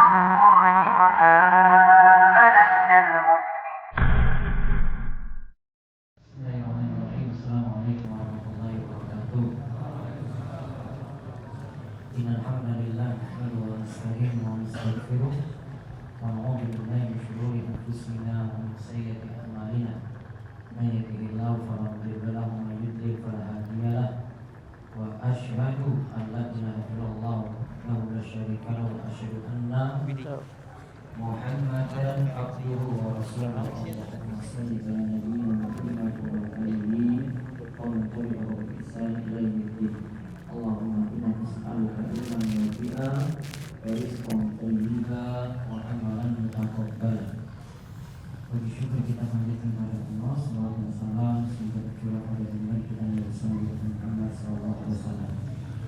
Bismillahirrahmanirrahim. Assalamualaikum warahmatullahi wabarakatuh. Innal hamdalillah nahmaduhu wa nasta'inuhu wa nastaghfiruh wa na'udzu billahi min shururi anfusina wa min sayyiati a'malina. May yahdihillahu fala mudilla lahu wa may yudlil fala hadiya lahu. Wa asyhadu an la ilaha illallah wahdahu la syarika lahu wa asyhadu anna Muhammadan abduhu wa rasuluhu. Allahumma shalli ala nabiyyina Muhammad wa ala alihi wa man tabi'ahu bi ihsan ila yaumil Allahumma inna nas'aluka ilman nafi'an wa rizqan thayyiban wa amalan mutaqabbalan. Puji syukur kita panjatkan kepada Allah, salawat dan salam semoga tercurah pada junjungan kita Nabi Muhammad sallallahu alaihi wasallam.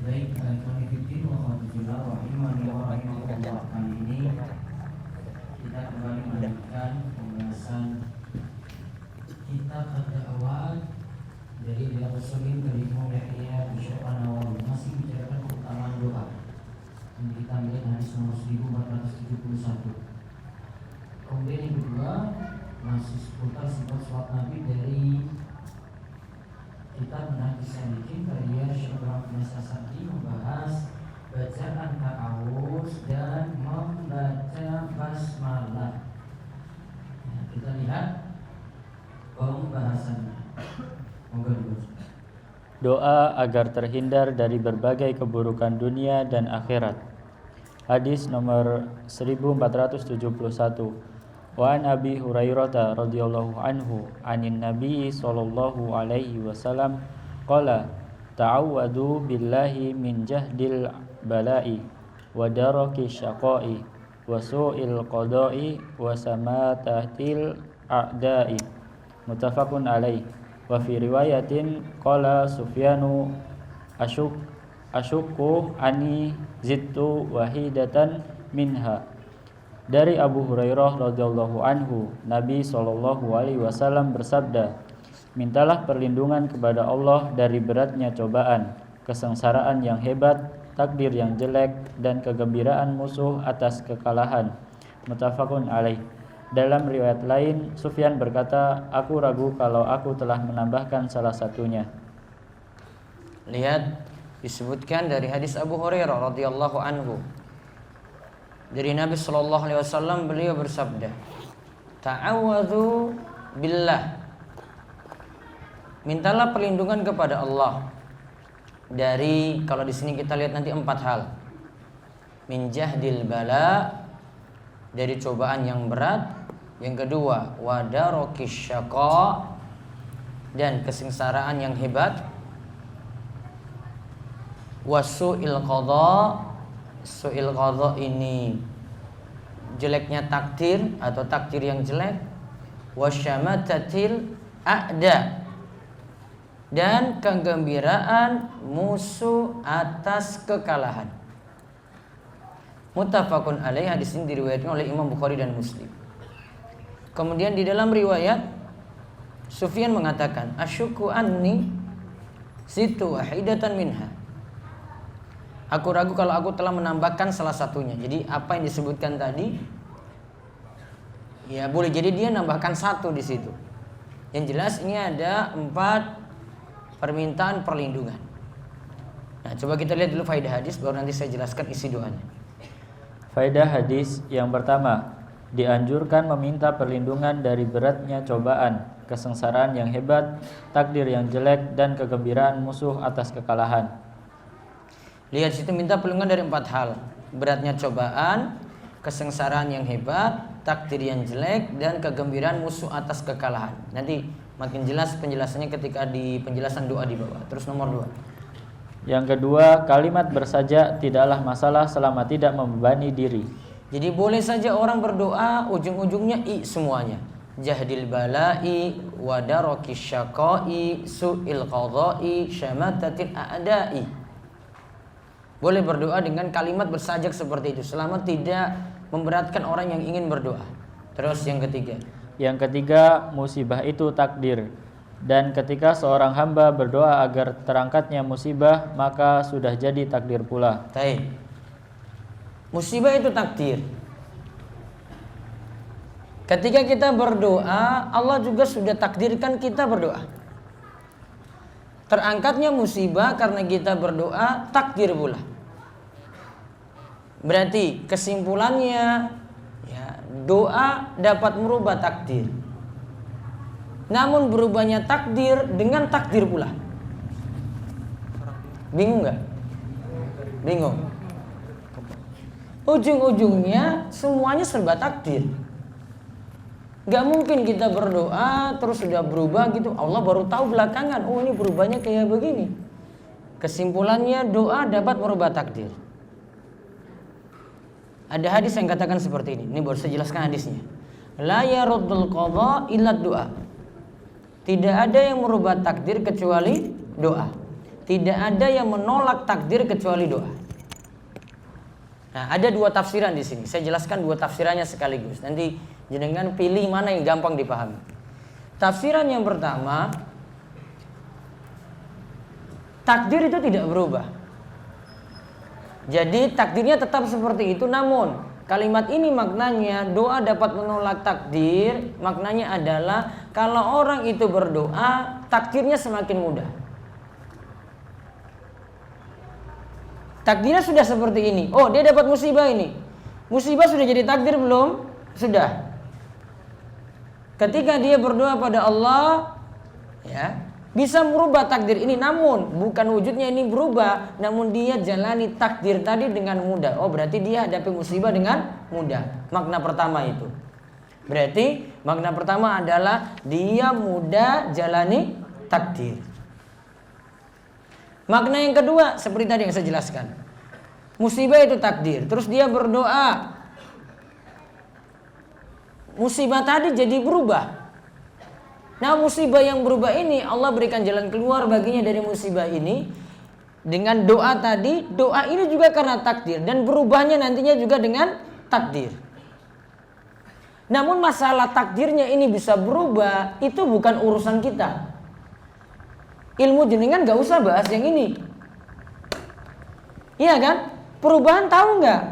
Baik, ikhwan fillah wa akhwat fillah rahimani wa rahimakumullah. Kali ini kita kembali melanjutkan pembahasan kitab ad-da'awat dari Riyadhus-Shalihin dari Imam Yahya bin Syaraf An-Nawawi, masih bicarakan keutamaan doa. Ini kita melihat hadis nomor 1471. Kemudian yang kedua masih seputar sifat sholat Nabi dari kitab Manhajus Salikin karya Syekh Abdul Rahman As-Sa'di, membahas bacaan ta'awuz dan membaca basmalah. Nah, kita lihat pembahasannya. Moga dibaca. Doa agar terhindar dari berbagai keburukan dunia dan akhirat. Hadis nomor 1471. Wa an Abi Hurairah radhiyallahu anhu anin Nabi sallallahu alaihi wasallam qala ta'awwadu billahi min jahdil bala'i wa daraki syaqa'i wa su'il qada'i wa samatatil a'da'i. Muttafaqun alaih. Wa fi riwayatin qala Sufyanu asyukku ani zittu wahidatan minha. Dari Abu Hurairah radhiyallahu anhu, Nabi sallallahu alaihi wasallam bersabda, mintalah perlindungan kepada Allah dari beratnya cobaan, kesengsaraan yang hebat, takdir yang jelek, dan kegembiraan musuh atas kekalahan. Muttafaqun alaih. Dalam riwayat lain, Sufyan berkata, aku ragu kalau aku telah menambahkan salah satunya. Lihat, disebutkan dari hadis Abu Hurairah radhiyallahu anhu. Dari Nabi sallallahu alaihi wasallam, beliau bersabda, ta'awwadzu billah. Mintalah perlindungan kepada Allah dari, kalau di sini kita lihat nanti 4 hal. Min jahdil bala, dari cobaan yang berat. Yang kedua, wadarokis syaqa, dan kesengsaraan yang hebat. Wasu'il qadha, su'il qadha ini jeleknya takdir atau takdir yang jelek. Wasyamatatil a'da, dan kegembiraan musuh atas kekalahan. Muttafaqun alaih. Hadis ini diriwayatkan oleh Imam Bukhari dan Muslim. Kemudian di dalam riwayat Sufyan mengatakan, asyukku anni situ wahidatan minha. Aku ragu kalau aku telah menambahkan salah satunya. Jadi apa yang disebutkan tadi, ya boleh jadi dia nambahkan satu di situ. Yang jelas ini ada 4 permintaan perlindungan. Nah, coba kita lihat dulu faedah hadis, baru nanti saya jelaskan isi doanya. Faedah hadis yang pertama, dianjurkan meminta perlindungan dari beratnya cobaan, kesengsaraan yang hebat, takdir yang jelek, dan kegembiraan musuh atas kekalahan. Lihat situ, minta perlindungan dari 4 hal. Beratnya cobaan, kesengsaraan yang hebat, takdir yang jelek, dan kegembiraan musuh atas kekalahan. Nanti makin jelas penjelasannya ketika di penjelasan doa di bawah. Terus nomor 2. Yang kedua, kalimat bersajak tidaklah masalah selama tidak membebani diri. Jadi boleh saja orang berdoa ujung-ujungnya i semuanya. Jahdil bala'i, wadarokis syaqa'i, su'il qadha'i, syamatatil a'da'i. Boleh berdoa dengan kalimat bersajak seperti itu selama tidak memberatkan orang yang ingin berdoa. Terus yang ketiga. Yang ketiga, musibah itu takdir. Dan ketika seorang hamba berdoa agar terangkatnya musibah, maka sudah jadi takdir pula. Musibah itu takdir. Ketika kita berdoa, Allah juga sudah takdirkan kita berdoa. Terangkatnya musibah karena kita berdoa, takdir pula. Berarti kesimpulannya, ya, doa dapat merubah takdir. Namun berubahnya takdir dengan takdir pula. Bingung nggak? Bingung. Ujung-ujungnya semuanya serba takdir. Gak mungkin kita berdoa terus sudah berubah gitu. Allah baru tahu belakangan, oh ini berubahnya kayak begini. Kesimpulannya doa dapat merubah takdir. Ada hadis yang katakan seperti ini. Ini baru saya jelaskan hadisnya. La yaruddul qadha illa doa. Tidak ada yang merubah takdir kecuali doa. Tidak ada yang menolak takdir kecuali doa. Nah, ada dua tafsiran di sini. Saya jelaskan dua tafsirannya sekaligus. Nanti jenengan pilih mana yang gampang dipahami. Tafsiran yang pertama, takdir itu tidak berubah. Jadi takdirnya tetap seperti itu, namun kalimat ini maknanya doa dapat menolak takdir. Maknanya adalah kalau orang itu berdoa, takdirnya semakin mudah. Takdirnya sudah seperti ini. Oh, dia dapat musibah ini. Musibah sudah jadi takdir belum? Sudah. Ketika dia berdoa pada Allah, ya, bisa merubah takdir ini. Namun bukan wujudnya ini berubah, namun dia jalani takdir tadi dengan mudah. Oh, berarti dia hadapi musibah dengan mudah. Makna pertama itu. Berarti makna pertama adalah dia mudah jalani takdir. Makna yang kedua seperti tadi yang saya jelaskan. Musibah itu takdir. Terus dia berdoa. Musibah tadi jadi berubah. Nah, musibah yang berubah ini Allah berikan jalan keluar baginya dari musibah ini dengan doa tadi. Doa ini juga karena takdir dan berubahnya nantinya juga dengan takdir. Namun masalah takdirnya ini bisa berubah itu bukan urusan kita. Ilmu jenengan gak usah bahas yang ini. Iya kan? Perubahan tahu gak?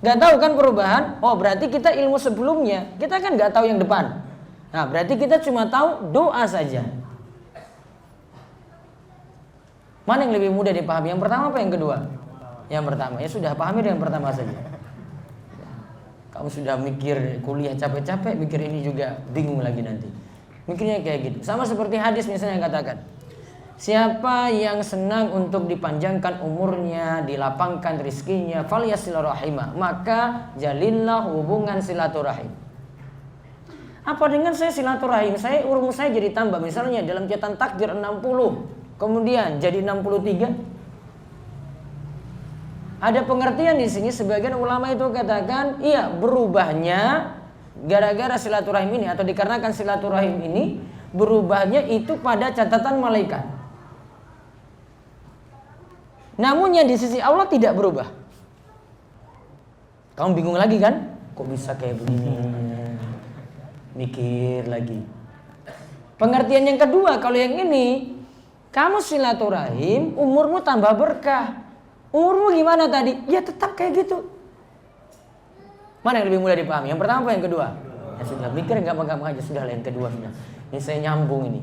Gak tahu kan perubahan? Oh, berarti kita ilmu sebelumnya kita kan gak tahu yang depan. Nah, berarti kita cuma tahu doa saja. Mana yang lebih mudah dipahami? Yang pertama apa yang kedua? Yang pertama. Ya sudah, pahami yang pertama saja. Kamu sudah mikir kuliah capek-capek, mikir ini juga bingung lagi nanti. Mikirnya kayak gitu. Sama seperti hadis misalnya yang katakan, siapa yang senang untuk dipanjangkan umurnya, dilapangkan rizkinya, falyasil rahimah, maka jalinlah hubungan silaturahim. Apa dengan saya silaturahim? Saya umur saya jadi tambah, misalnya dalam catatan takdir 60, kemudian jadi 63. Ada pengertian di sini, sebagian ulama itu katakan, iya, berubahnya gara-gara silaturahim ini atau dikarenakan silaturahim ini, berubahnya itu pada catatan malaikat. Namun yang di sisi Allah tidak berubah. Kamu bingung lagi kan? Kok bisa kayak begini? Mikir lagi. Pengertian yang kedua, kalau yang ini, kamu silaturahim, umurmu tambah berkah. Umurmu gimana tadi? Ya tetap kayak gitu. Mana yang lebih mudah dipahami? Yang pertama apa yang kedua? Ya sudah, mikir gampang-gampang aja. Sudah lah yang kedua sudah. Ini saya nyambung ini.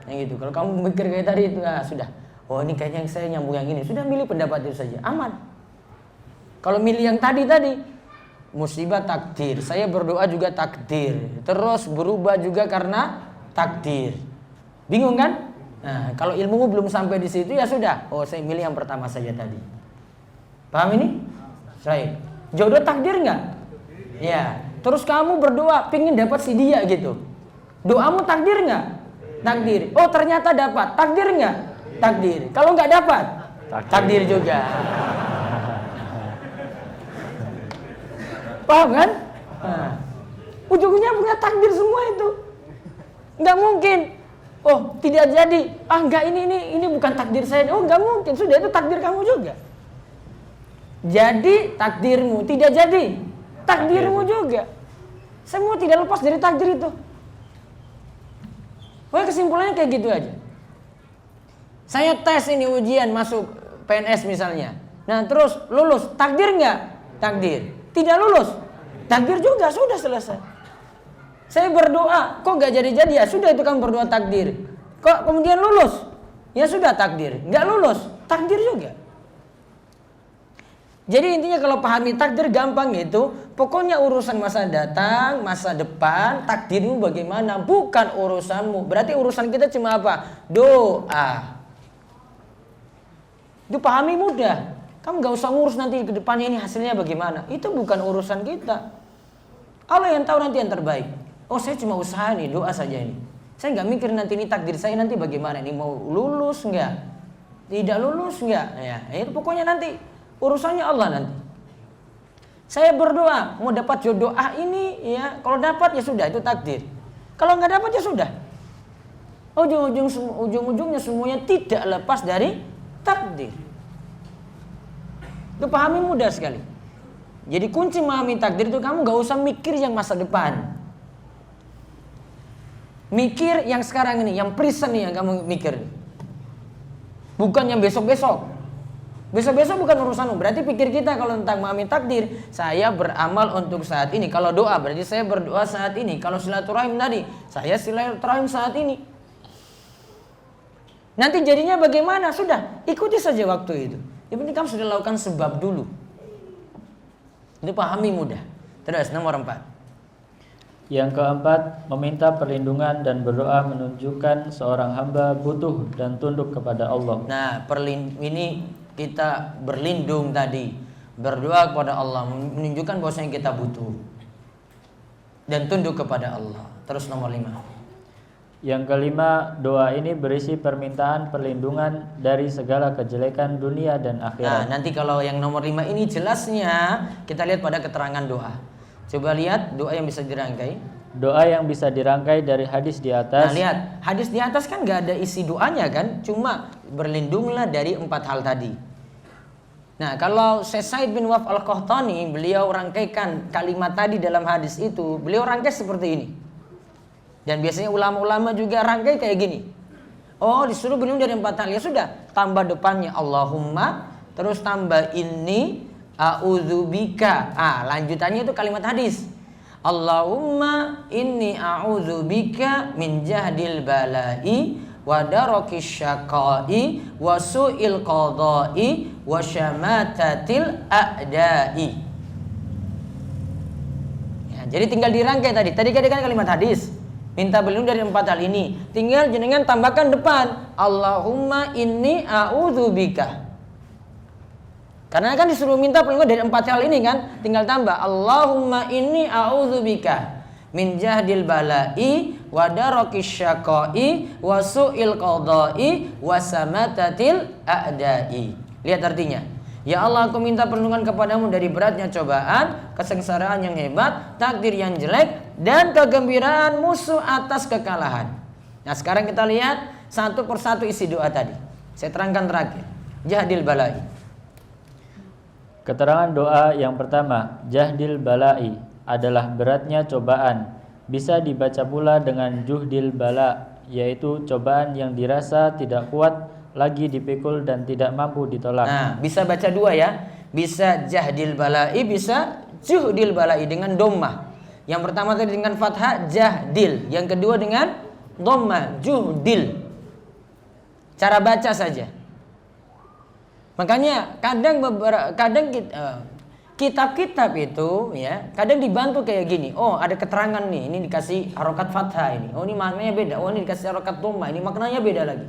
Yang gitu. Kalau kamu mikir kayak tadi itu, ya sudah. Oh, ini kayaknya yang saya nyambung yang ini. Sudah, milih pendapat itu saja. Aman. Kalau milih yang tadi, musibah takdir. Saya berdoa juga takdir. Terus berubah juga karena takdir. Bingung kan? Nah, kalau ilmumu belum sampai di situ ya sudah. Oh, saya milih yang pertama saja tadi. Paham ini? Baik. Jodoh takdir nggak? Ya. Terus kamu berdoa pingin dapat si dia gitu. Doamu takdir nggak? Takdir. Oh, ternyata dapat. Takdir nggak? Takdir. Kalau nggak dapat, takdir juga. Paham kan? Nah, ujungnya punya takdir semua itu. Nggak mungkin. Oh, tidak jadi. Ah, enggak, ini bukan takdir saya. Oh, nggak mungkin. Sudah, itu takdir kamu juga. Jadi takdirmu, tidak jadi takdirmu juga. Semua tidak lepas dari takdir itu. Pokoknya kesimpulannya kayak gitu aja. Saya tes ini ujian masuk PNS misalnya. Nah, terus lulus, takdir nggak? Takdir. Tidak lulus, takdir juga, sudah selesai. Saya berdoa, kok gak jadi-jadi, ya sudah itu kamu berdoa takdir. Kok kemudian lulus? Ya sudah takdir. Gak lulus, takdir juga. Jadi intinya kalau pahami takdir gampang itu, pokoknya urusan masa datang, masa depan, takdirmu bagaimana, bukan urusanmu. Berarti urusan kita cuma apa? Doa. Itu pahami mudah. Kamu gak usah ngurus nanti ke depannya ini hasilnya bagaimana. Itu bukan urusan kita. Allah yang tahu nanti yang terbaik. Oh saya cuma usaha nih, doa saja ini. Saya nggak mikir nanti ini takdir saya nanti bagaimana. Ini mau lulus nggak? Tidak lulus nggak? Ya, itu pokoknya nanti urusannya Allah nanti. Saya berdoa mau dapat jodoh ini ya. Kalau dapat ya sudah itu takdir. Kalau nggak dapat ya sudah. Ujung-ujungnya semuanya tidak lepas dari takdir. Itu pahami mudah sekali. Jadi kunci memahami takdir itu kamu nggak usah mikir yang masa depan. Mikir yang sekarang ini, yang present nih yang kamu mikir. Bukan yang besok-besok. Besok-besok bukan urusanmu. Berarti pikir kita kalau tentang memahami takdir, saya beramal untuk saat ini. Kalau doa berarti saya berdoa saat ini. Kalau silaturahim tadi, saya silaturahim saat ini. Nanti jadinya bagaimana? Sudah, ikuti saja waktu itu. Yang penting kamu sudah lakukan sebab dulu. Itu pahami mudah. Terus nomor 4. Yang keempat, meminta perlindungan dan berdoa menunjukkan seorang hamba butuh dan tunduk kepada Allah. Nah, ini kita berlindung tadi, berdoa kepada Allah menunjukkan bahwasanya kita butuh dan tunduk kepada Allah. Terus nomor 5. Yang kelima, doa ini berisi permintaan perlindungan dari segala kejelekan dunia dan akhirat. Nah, nanti kalau yang nomor 5 ini jelasnya kita lihat pada keterangan doa. Coba lihat doa yang bisa dirangkai. Doa yang bisa dirangkai dari hadis di atas. Nah, lihat, hadis di atas kan gak ada isi doanya kan, cuma berlindunglah dari 4 hal tadi. Nah, kalau Syekh Said bin Waf Al-Qahtani, beliau rangkaikan kalimat tadi dalam hadis itu, beliau rangkai seperti ini. Dan biasanya ulama-ulama juga rangkai kayak gini. Oh, disuruh berlindung dari 4 hal. Ya sudah, tambah depannya Allahumma, terus tambah inni a'udzubika. Lanjutannya itu kalimat hadis. Allahumma inni a'udzubika min jahdil bala'i wa darakis syaqai wa su'il qada'i wa syamatatil a'da'i. Ya, jadi tinggal dirangkai tadi. Tadi kan kalimat hadis. Minta berlindung dari 4 hal ini. Tinggal jenengan tambahkan depan Allahumma inni a'udzubika. Karena kan disuruh minta perlindungan dari 4 hal ini kan, tinggal tambah Allahumma inni a'udzubika min jahdil bala'i wa darakis syaqai wa su'il qada'i wa samatatil a'da'i. Lihat artinya. Ya Allah, aku minta perlindungan kepadamu dari beratnya cobaan, kesengsaraan yang hebat, takdir yang jelek, dan kegembiraan musuh atas kekalahan. Nah, sekarang kita lihat satu persatu isi doa tadi. Saya terangkan terakhir. Jahdil bala'i. Keterangan doa yang pertama, jahdil bala'i, adalah beratnya cobaan. Bisa dibaca pula dengan juhdil bala, yaitu cobaan yang dirasa tidak kuat lagi dipikul dan tidak mampu ditolak. Nah, bisa baca 2 ya. Bisa jahdil bala'i, bisa juhdil bala'i dengan dhammah. Yang pertama tadi dengan fathah jahdil, yang kedua dengan dhammah juhdil. Cara baca saja. Makanya kadang kitab-kitab itu ya, kadang dibantu kayak gini. Oh, ada keterangan nih, ini dikasih harokat fathah ini. Oh, ini maknanya beda. Oh, ini dikasih harokat dhammah, ini maknanya beda lagi.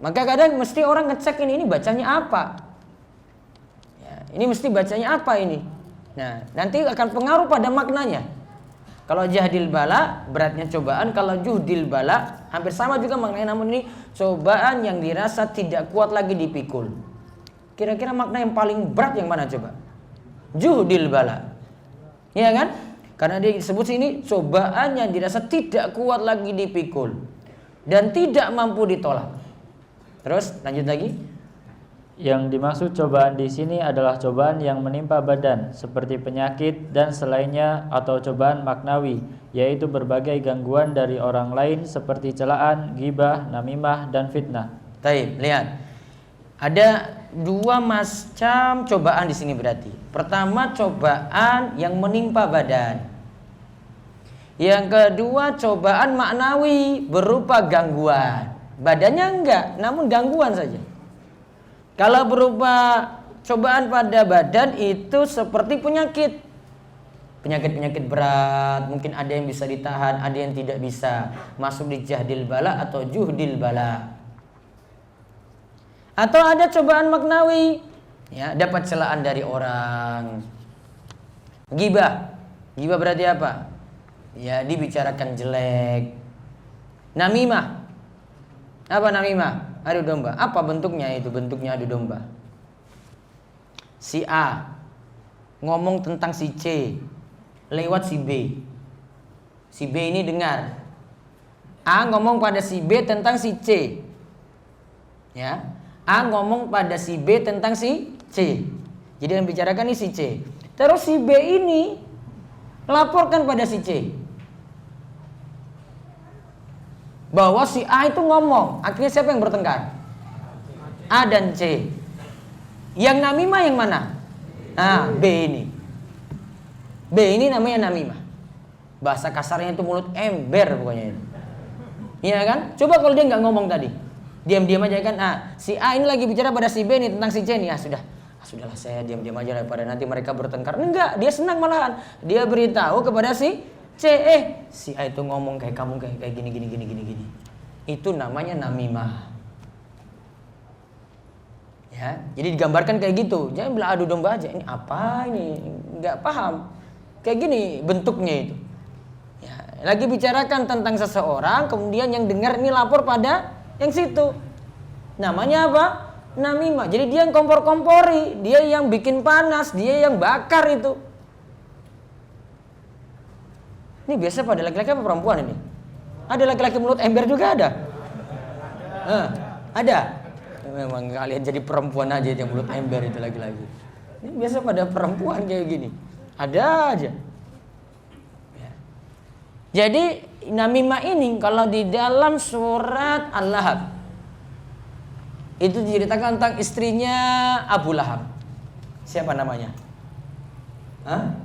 Maka kadang mesti orang ngecek ini bacanya apa. Ya, ini mesti bacanya apa ini. Nah, nanti akan pengaruh pada maknanya. Kalau jahdil bala beratnya cobaan, kalau juhdil bala hampir sama juga maknanya, namun ini cobaan yang dirasa tidak kuat lagi dipikul. Kira-kira makna yang paling berat yang mana coba? Juhdil bala. Iya kan? Karena disebut sini cobaan yang dirasa tidak kuat lagi dipikul dan tidak mampu ditolak. Terus lanjut lagi. Yang dimaksud cobaan di sini adalah cobaan yang menimpa badan seperti penyakit dan selainnya, atau cobaan maknawi, yaitu berbagai gangguan dari orang lain seperti celaan, ghibah, namimah, dan fitnah. Baik, lihat. Ada 2 macam cobaan di sini berarti. Pertama, cobaan yang menimpa badan. Yang kedua cobaan maknawi berupa gangguan. Badannya enggak, namun gangguan saja. Kalau berupa cobaan pada badan itu seperti penyakit. Penyakit-penyakit berat, mungkin ada yang bisa ditahan, ada yang tidak bisa. Masuk di jahdil bala atau juhdil bala. Atau ada cobaan maknawi, ya, dapat celaan dari orang. Ghibah. Ghibah berarti apa? Ya, dibicarakan jelek. Namimah. Apa namimah? Adu domba. Apa bentuknya itu? Bentuknya adu domba. Si A ngomong tentang si C lewat si B. Si B ini dengar. A ngomong pada si B tentang si C. Ya. A ngomong pada si B tentang si C. Jadi yang bicarakan ini si C. Terus si B ini laporkan pada si C bahwa si A itu ngomong. Akhirnya siapa yang bertengkar? A dan C. Yang namimah yang mana? Ah, B ini. B ini namanya namimah. Bahasa kasarnya itu mulut ember pokoknya itu. Iya kan? Coba kalau dia nggak ngomong tadi, diam-diam aja kan. Ah, si A ini lagi bicara pada si B nih tentang si C nih. Sudahlah saya diam-diam aja daripada nanti mereka bertengkar. Enggak, dia senang malahan. Dia beritahu kepada si C, si A itu ngomong kayak kamu kayak gini. Itu namanya namimah. Ya, jadi digambarkan kayak gitu. Jangan bilang adu domba aja. Ini apa ini? Enggak paham. Kayak gini bentuknya itu. Ya, lagi bicarakan tentang seseorang, kemudian yang dengar ini lapor pada yang situ. Namanya apa? Namimah. Jadi dia yang kompor-kompori, dia yang bikin panas, dia yang bakar itu. Ini biasa pada laki-laki apa perempuan ini? Ada laki-laki mulut ember juga ada? Ada. Memang kalian jadi perempuan aja yang mulut ember itu laki-laki. Ini biasa pada perempuan kayak gini. Ada aja. Ya. Jadi namimah ini kalau di dalam surat Al-Lahab itu diceritakan tentang istrinya Abu Lahab. Siapa namanya? Hah?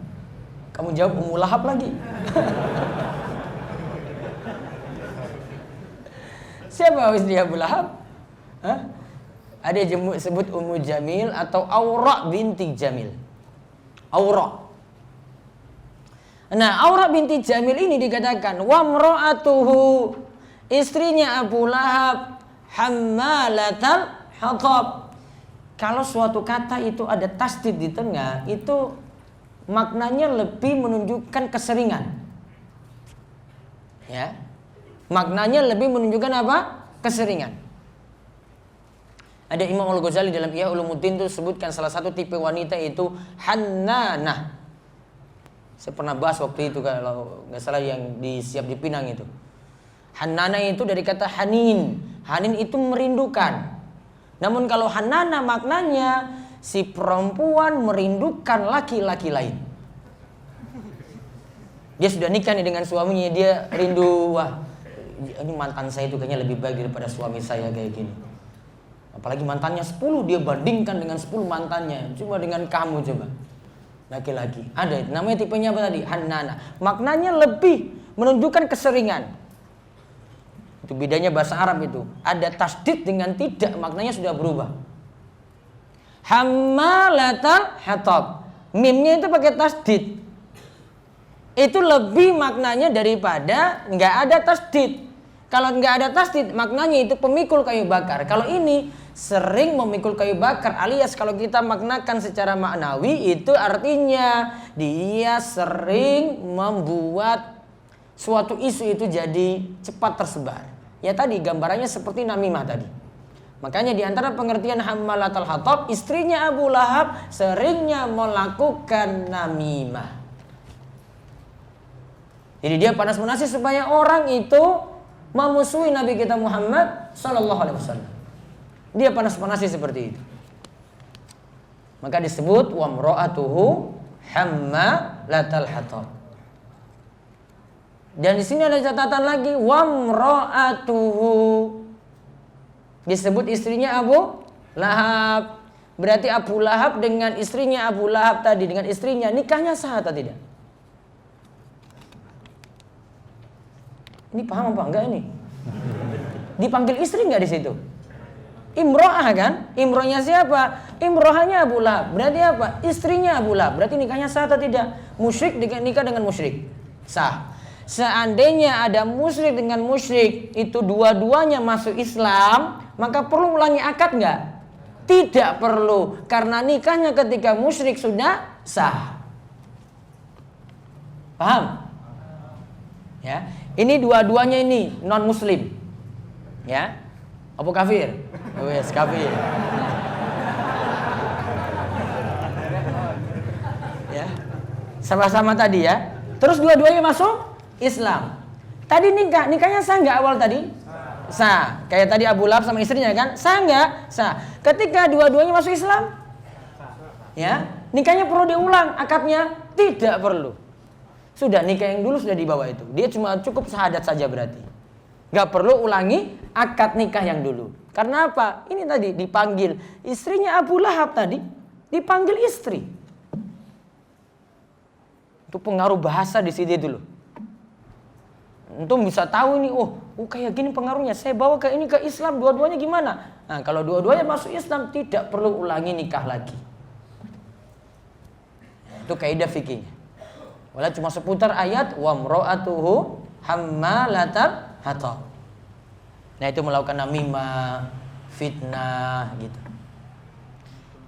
Kamu jawab Ummu Lahab lagi. Siapa istri Abu Lahab? Hah? Ada yang sebut Ummu Jamil atau Aura binti Jamil. Aura. Nah, Aura binti Jamil ini dikatakan wa mra'atuhu, istrinya Abu Lahab, hammalatal hatab. Kalau suatu kata itu ada tasdid di tengah, itu maknanya lebih menunjukkan keseringan. Ya. Maknanya lebih menunjukkan apa? Keseringan. Ada Imam Al-Ghazali dalam Ihya Ulumuddin itu sebutkan salah satu tipe wanita itu hannanah. Saya pernah bahas waktu itu kalau nggak salah yang siap di Pinang itu. Hannanah itu dari kata hanin. Hanin itu merindukan. Namun kalau hannanah maknanya si perempuan merindukan laki-laki lain. Dia sudah nikah nih dengan suaminya, dia rindu, wah ini mantan saya itu kayaknya lebih baik daripada suami saya kayak gini. Apalagi mantannya 10, dia bandingkan dengan 10 mantannya. Cuma dengan kamu coba. Laki-laki. Ada, namanya tipenya apa tadi? Hannana. Maknanya lebih menunjukkan keseringan. Itu bedanya bahasa Arab itu. Ada tasdid dengan tidak, maknanya sudah berubah. Hammalatal hatab. Mimnya itu pakai tasdid. Itu lebih maknanya daripada nggak ada tasdid. Kalau nggak ada tasdid, maknanya itu pemikul kayu bakar. Kalau ini sering memikul kayu bakar, alias kalau kita maknakan secara maknawi itu artinya dia sering membuat suatu isu itu jadi cepat tersebar. Ya tadi gambarannya seperti namimah tadi. Makanya di antara pengertian hammalatul hatab, istrinya Abu Lahab seringnya melakukan namimah. Jadi dia panas-panasi supaya orang itu memusuhi Nabi kita Muhammad sallallahu alaihi wasallam. Dia panas-panasi seperti itu. Maka disebut wa mra'atuhu hammalatul hatab. Dan di sini ada catatan lagi wa mra'atuhu. Disebut istrinya Abu Lahab. Berarti Abu Lahab dengan istrinya Abu Lahab tadi, dengan istrinya nikahnya sah atau tidak? Ini paham apa enggak ini? Dipanggil istri enggak di situ? Imro'ah kan? Imro'nya siapa? Imro'ahnya Abu Lahab. Berarti apa? Istrinya Abu Lahab. Berarti nikahnya sah atau tidak? Musyrik nikah dengan musyrik. Sah. Seandainya ada musyrik dengan musyrik, itu dua-duanya masuk Islam, maka perlu ulangi akad enggak? Tidak perlu. Karena nikahnya ketika musyrik sudah sah. Paham? Ya. Ini dua-duanya ini non-muslim. Ya. Apa kafir? Wes kafir. Ya. Sama-sama tadi ya. Terus dua-duanya masuk Islam. Tadi nikahnya sah enggak awal tadi? Sah. Kayak tadi Abu Lahab sama istrinya kan? Sah enggak? Sah. Ketika dua-duanya masuk Islam? Ya. Nikahnya perlu diulang akadnya? Tidak perlu. Sudah nikah yang dulu sudah dibawa itu. Dia cuma cukup syahadat saja berarti. Enggak perlu ulangi akad nikah yang dulu. Karena apa? Ini tadi dipanggil istrinya Abu Lahab tadi, dipanggil istri. Itu pengaruh bahasa di sini dulu. Antum bisa tahu ini, oh kayak gini pengaruhnya. Saya bawa ke ini ke Islam, dua-duanya gimana? Nah, kalau dua-duanya masuk Islam tidak perlu ulangi nikah lagi. Itu kaidah fikihnya. Walau cuma seputar ayat wa mra'atuhu hammalatat hatab. Nah, itu melakukan namimah, fitnah gitu.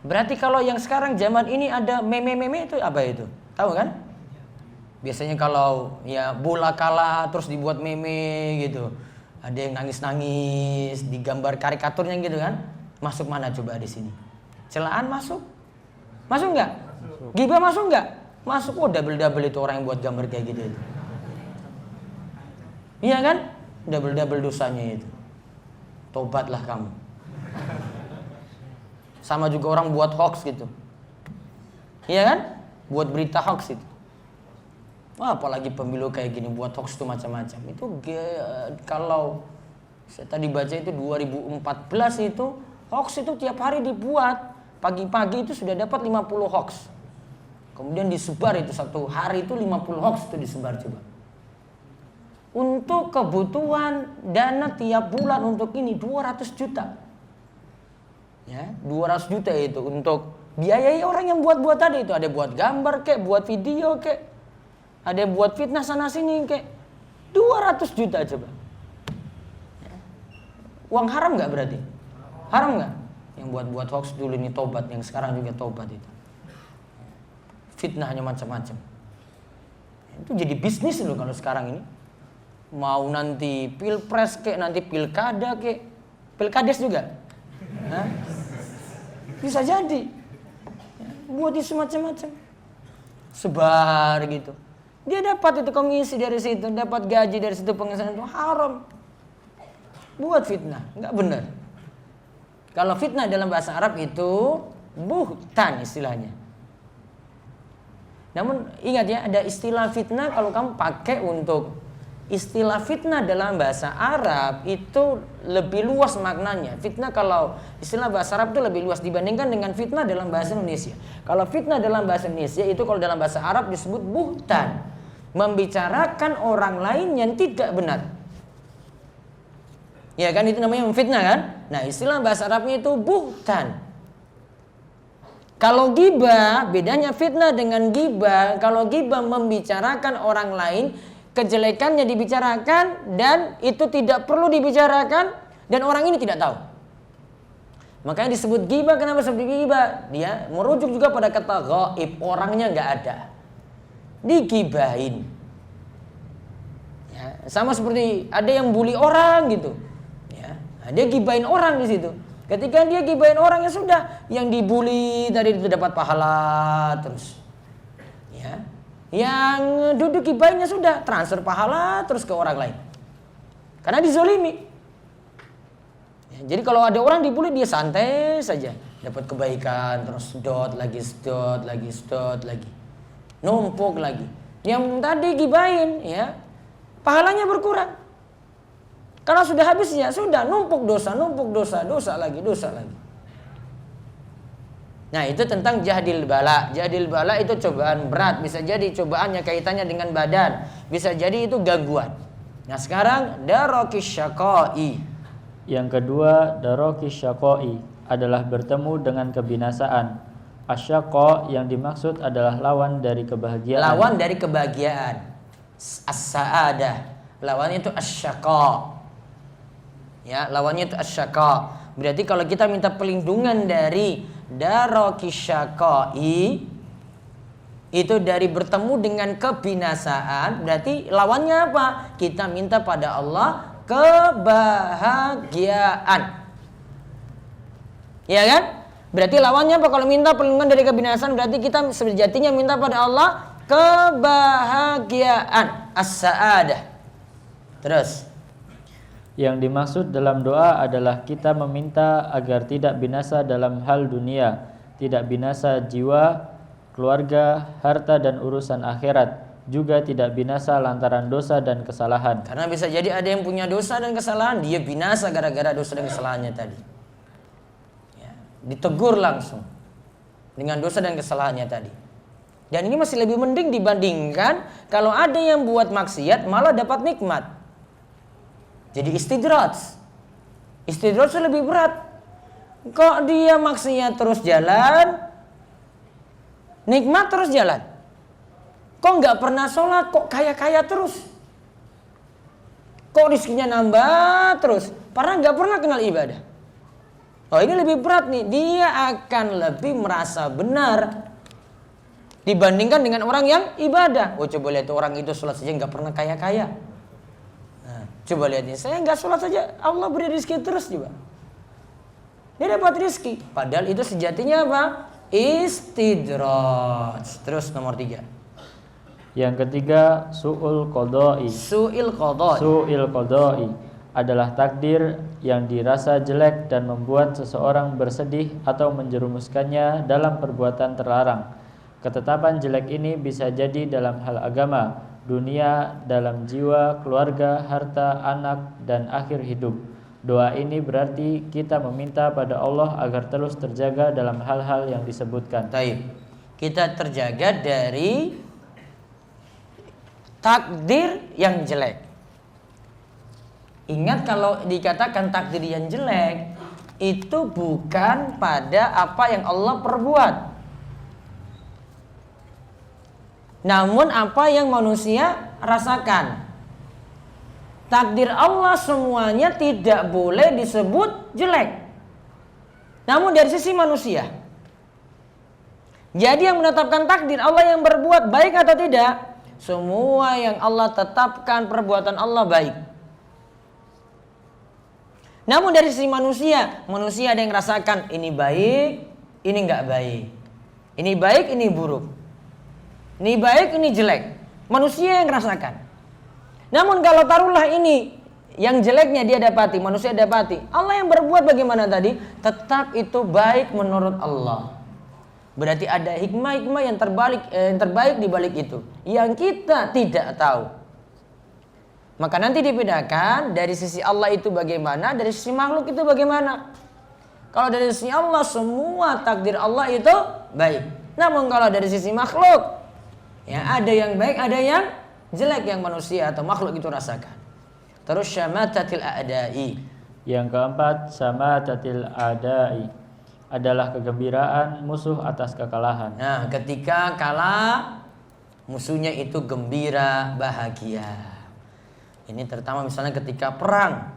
Berarti kalau yang sekarang zaman ini ada meme-meme itu apa itu? Tahu kan? Biasanya kalau ya bola kalah terus dibuat meme gitu. Ada yang nangis-nangis, digambar karikaturnya gitu kan? Masuk mana coba di sini? Celaan masuk? Masuk enggak? Ghibah masuk enggak? Masuk. Oh, double-double itu orang yang buat gambar kayak gitu itu. Iya kan? Double-double dosanya itu. Tobatlah kamu. Sama juga orang buat hoax gitu. Iya kan? Buat berita hoax itu. Wah, apalagi pemilu kayak gini buat hoax itu macam-macam. Itu kalau saya tadi baca itu 2014 itu hoax itu tiap hari dibuat. Pagi-pagi itu sudah dapat 50 hoax. Kemudian disebar itu satu hari itu 50 hoax itu disebar coba. Untuk kebutuhan dana tiap bulan untuk ini 200 juta. Ya, 200 juta itu untuk biayai orang yang buat-buat tadi itu. Ada buat gambar kek, buat video kek. Ada buat fitnah sana sini kek. 200 juta coba. Ya. Uang haram enggak berarti? Haram enggak? Yang buat-buat hoax dulu ini tobat, yang sekarang juga tobat itu. Fitnahnya macam-macam. Itu jadi bisnis loh kalau sekarang ini. Mau nanti pilpres kek, nanti pilkada kek, pilkades juga. Hah? Bisa jadi. Buat isu macam-macam. Sebar gitu. Dia dapat itu komisi dari situ, dapat gaji dari situ, penghasilan itu haram. Buat fitnah, enggak benar. Kalau fitnah dalam bahasa Arab itu buhtan istilahnya. Namun ingat ya, ada istilah fitnah kalau kamu pakai untuk istilah fitnah dalam bahasa Arab itu lebih luas maknanya. Fitnah kalau istilah bahasa Arab itu lebih luas dibandingkan dengan fitnah dalam bahasa Indonesia. Kalau fitnah dalam bahasa Indonesia itu kalau dalam bahasa Arab disebut buhtan, membicarakan orang lain yang tidak benar. Ya kan, itu namanya memfitnah kan? Nah, istilah bahasa Arabnya itu buhtan. Kalau ghibah, bedanya fitnah dengan ghibah. Kalau ghibah membicarakan orang lain, kejelekannya dibicarakan dan itu tidak perlu dibicarakan dan orang ini tidak tahu. Makanya disebut ghibah. Kenapa disebut ghibah? Dia merujuk juga pada kata ghaib, orangnya nggak ada, digibahin. Ya, sama seperti ada yang bully orang gitu. Ya, dia gibahin orang di situ. Ketika dia gibahin orang, ya sudah, yang dibully tadi itu dapat pahala terus. Ya. Yang duduk gibahinnya sudah transfer pahala terus ke orang lain. Karena dizolimi. Ya, jadi kalau ada orang dibully dia santai saja, dapat kebaikan terus dot lagi. Numpuk lagi. Yang tadi gibahin ya, pahalanya berkurang. Karena sudah habis ya, sudah numpuk dosa lagi. Nah, itu tentang jahdil bala. Jahdil bala itu cobaan berat, bisa jadi cobaannya kaitannya dengan badan, bisa jadi itu gangguan. Nah sekarang darokis syaqai. Yang kedua, darokis syaqai adalah bertemu dengan kebinasaan. Asyaqa yang dimaksud adalah lawan dari kebahagiaan. Lawan dari kebahagiaan. As-sa'adah. Lawannya itu asyaqa. Ya, lawannya itu asyaqa. Berarti kalau kita minta perlindungan dari darokis syaqai, itu dari bertemu dengan kebinasaan, berarti lawannya apa? Kita minta pada Allah kebahagiaan. Ya kan? Berarti lawannya apa? Kalau minta perlindungan dari kebinasaan, berarti kita sejatinya minta pada Allah kebahagiaan, as-sa'adah. Terus yang dimaksud dalam doa adalah kita meminta agar tidak binasa dalam hal dunia, tidak binasa jiwa, keluarga, harta dan urusan akhirat, juga tidak binasa lantaran dosa dan kesalahan. Karena bisa jadi ada yang punya dosa dan kesalahan, dia binasa gara-gara dosa dan kesalahannya tadi. Ya, ditegur langsung dengan dosa dan kesalahannya tadi. Dan ini masih lebih mending dibandingkan kalau ada yang buat maksiat malah dapat nikmat. Jadi istidraj. Istidraj lebih berat. Kok dia maksiat terus jalan, nikmat terus jalan. Kok nggak pernah sholat, kok kaya-kaya terus. Kok rizkinya nambah terus, padahal nggak pernah kenal ibadah. Oh ini lebih berat nih, dia akan lebih merasa benar dibandingkan dengan orang yang ibadah. Oh coba lihat orang itu sholat saja nggak pernah kaya-kaya. Nah, coba lihat nih, saya nggak sholat saja, Allah beri rizki terus juga. Dia dapat rizki, padahal itu sejatinya apa? Istidraj. Terus nomor 3. Yang ketiga, su'ul qadai. Su'il qadai. Su'il qadai adalah takdir yang dirasa jelek dan membuat seseorang bersedih atau menjerumuskannya dalam perbuatan terlarang. Ketetapan jelek ini bisa jadi dalam hal agama, dunia, dalam jiwa, keluarga, harta, anak, dan akhir hidup. Doa ini berarti kita meminta pada Allah agar terus terjaga dalam hal-hal yang disebutkan. Taib. Kita terjaga dari takdir yang jelek. Ingat kalau dikatakan takdir yang jelek, itu bukan pada apa yang Allah perbuat, namun apa yang manusia rasakan. Takdir Allah semuanya tidak boleh disebut jelek, namun dari sisi manusia. Jadi yang menetapkan takdir Allah yang berbuat baik atau tidak, semua yang Allah tetapkan perbuatan Allah baik. Namun dari sisi manusia, manusia ada yang rasakan ini baik, ini enggak baik. Ini baik, ini buruk. Ini baik, ini jelek. Manusia yang rasakan. Namun kalau taruhlah ini yang jeleknya dia dapati, manusia dapati, Allah yang berbuat bagaimana tadi? Tetap itu baik menurut Allah. Berarti ada hikmah-hikmah yang terbaik di balik itu yang kita tidak tahu. Maka nanti dibedakan dari sisi Allah itu bagaimana, dari sisi makhluk itu bagaimana. Kalau dari sisi Allah semua takdir Allah itu baik. Namun kalau dari sisi makhluk, ya ada yang baik, ada yang jelek yang manusia atau makhluk itu rasakan. Terus syamatatil a'da'i. Yang keempat, syamatatil a'da'i adalah kegembiraan musuh atas kekalahan. Nah, ketika kalah, musuhnya itu gembira, bahagia. Ini terutama misalnya ketika perang,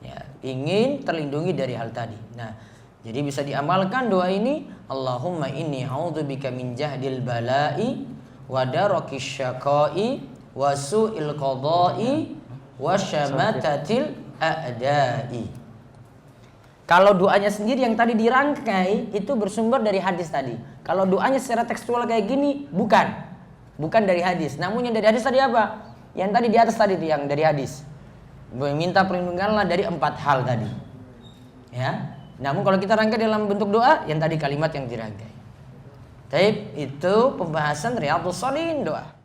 ya, ingin terlindungi dari hal tadi. Nah, jadi bisa diamalkan doa ini. Allahumma inni a'udzubika min jahdil bala'i wa darakis syaqai wa su'il qada'i wa syamatatil a'da'i. Kalau doanya sendiri yang tadi dirangkai itu bersumber dari hadis tadi. Kalau doanya secara tekstual kayak gini bukan dari hadis. Namun yang dari hadis tadi apa? Yang tadi di atas tadi itu yang dari hadis. Meminta perlindunganlah dari 4 hal tadi. Ya. Namun kalau kita rangkai dalam bentuk doa, yang tadi kalimat yang dirangkai. Taib, itu pembahasan Riyadhus Shalihin doa.